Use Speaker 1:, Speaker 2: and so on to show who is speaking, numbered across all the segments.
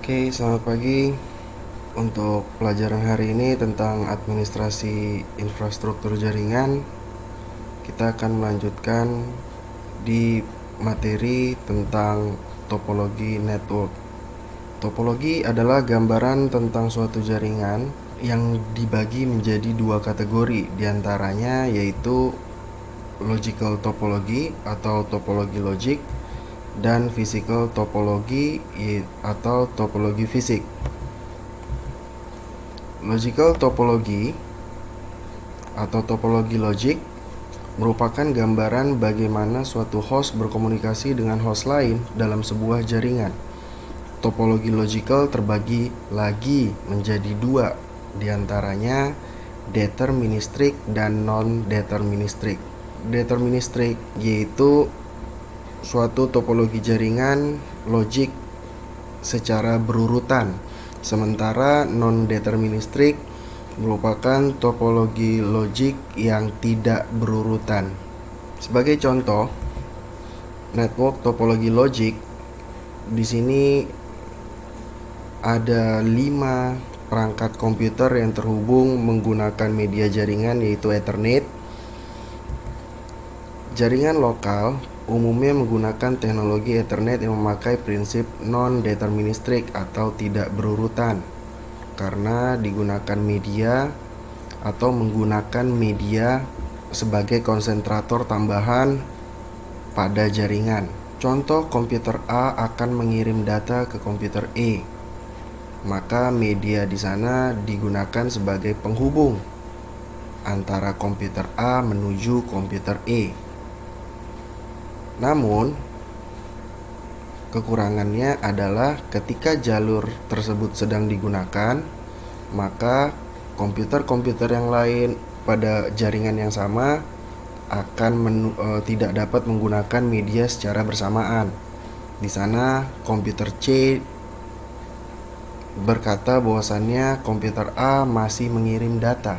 Speaker 1: Oke, selamat pagi. Untuk pelajaran hari ini tentang administrasi infrastruktur jaringan, kita akan melanjutkan di materi tentang topologi network. Topologi adalah gambaran tentang suatu jaringan yang dibagi menjadi dua kategori, diantaranya yaitu logical topology atau topologi logik dan physical topology atau topologi fisik. Logical topology atau topologi logik merupakan gambaran bagaimana suatu host berkomunikasi dengan host lain dalam sebuah jaringan. Topologi logical terbagi lagi menjadi dua, diantaranya deterministrik dan non-deterministrik. Deterministrik yaitu suatu topologi jaringan logik secara berurutan, sementara non-deterministrik merupakan topologi logik yang tidak berurutan. Sebagai contoh, network topologi logik di sini ada 5 perangkat komputer yang terhubung menggunakan media jaringan yaitu Ethernet. Jaringan lokal umumnya menggunakan teknologi Ethernet yang memakai prinsip non-deterministrik atau tidak berurutan karena digunakan media atau menggunakan media sebagai konsentrator tambahan pada jaringan. Contoh, komputer A akan mengirim data ke komputer E, maka media di sana digunakan sebagai penghubung antara komputer A menuju komputer E. Namun, kekurangannya adalah ketika jalur tersebut sedang digunakan, maka komputer-komputer yang lain pada jaringan yang sama akan tidak dapat menggunakan media secara bersamaan. Di sana komputer C berkata bahwasannya komputer A masih mengirim data,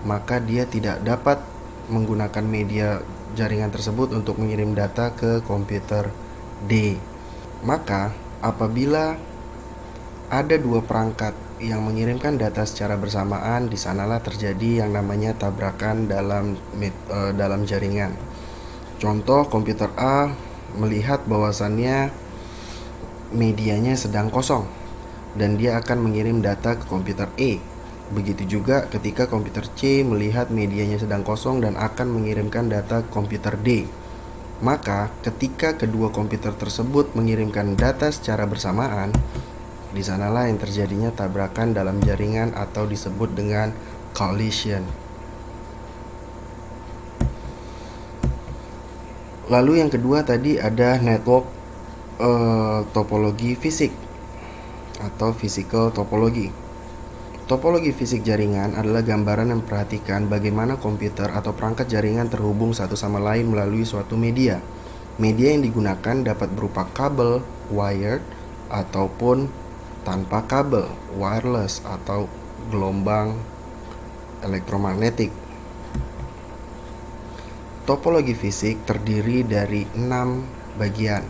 Speaker 1: maka dia tidak dapat menggunakan media jaringan tersebut untuk mengirim data ke komputer D. Maka apabila ada dua perangkat yang mengirimkan data secara bersamaan, di sanalah terjadi yang namanya tabrakan dalam jaringan. Contoh, komputer A melihat bahwasannya medianya sedang kosong dan dia akan mengirim data ke komputer E. Begitu juga ketika komputer C melihat medianya sedang kosong dan akan mengirimkan data ke komputer D. Maka ketika kedua komputer tersebut mengirimkan data secara bersamaan, di sanalah yang terjadinya tabrakan dalam jaringan atau disebut dengan collision. Lalu yang kedua tadi ada network topologi fisik atau physical topology. Topologi fisik jaringan adalah gambaran yang memperhatikan bagaimana komputer atau perangkat jaringan terhubung satu sama lain melalui suatu media. Media yang digunakan dapat berupa kabel, wired, ataupun tanpa kabel, wireless, atau gelombang elektromagnetik. Topologi fisik terdiri dari 6 bagian.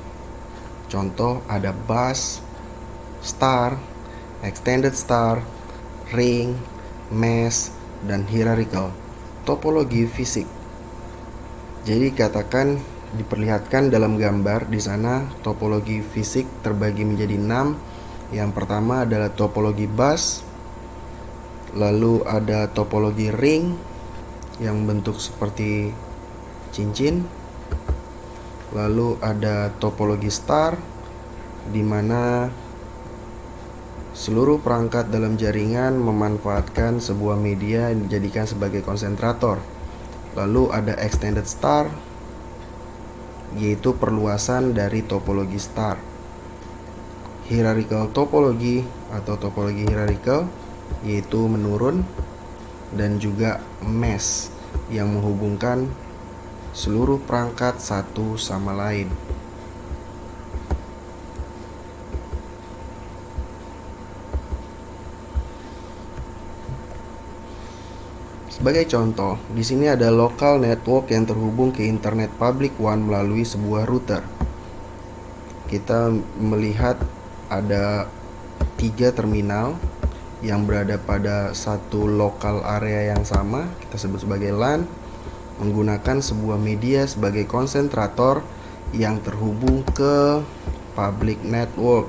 Speaker 1: Contoh ada bus, star, extended star, ring, mesh, dan hierarchical. Topologi fisik. Jadi katakan diperlihatkan dalam gambar di sana topologi fisik terbagi menjadi 6. Yang pertama adalah topologi bus, lalu ada topologi ring yang bentuk seperti cincin, lalu ada topologi star di mana seluruh perangkat dalam jaringan memanfaatkan sebuah media yang dijadikan sebagai konsentrator. Lalu ada extended star, yaitu perluasan dari topologi star. Hierarchical topology atau topologi hierarchical, yaitu menurun, dan juga mesh yang menghubungkan seluruh perangkat satu sama lain. Sebagai contoh, di sini ada local network yang terhubung ke internet public WAN melalui sebuah router. Kita melihat ada 3 terminal yang berada pada satu lokal area yang sama, kita sebut sebagai LAN, menggunakan sebuah media sebagai konsentrator yang terhubung ke public network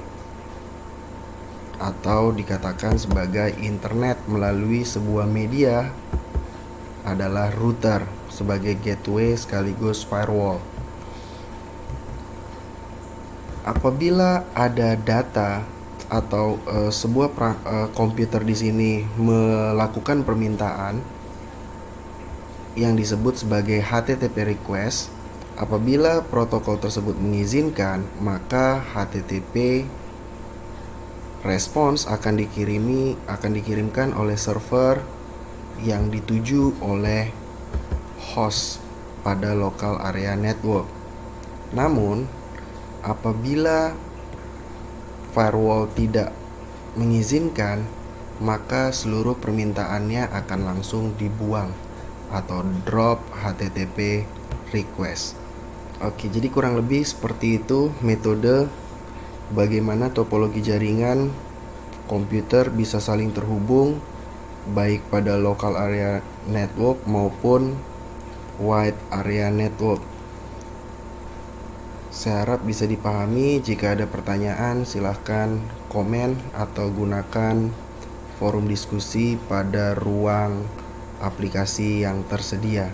Speaker 1: atau dikatakan sebagai internet melalui sebuah media adalah router sebagai gateway sekaligus firewall. Apabila ada data atau sebuah komputer di sini melakukan permintaan yang disebut sebagai HTTP request, apabila protokol tersebut mengizinkan, maka HTTP response akan dikirimkan oleh server yang dituju oleh host pada local area network. Namun, apabila firewall tidak mengizinkan, maka seluruh permintaannya akan langsung dibuang atau drop HTTP request. Oke, jadi kurang lebih seperti itu metode bagaimana topologi jaringan komputer bisa saling terhubung baik pada local area network maupun wide area network. Saya harap bisa dipahami. Jika ada pertanyaan, silahkan komen atau gunakan forum diskusi pada ruang aplikasi yang tersedia.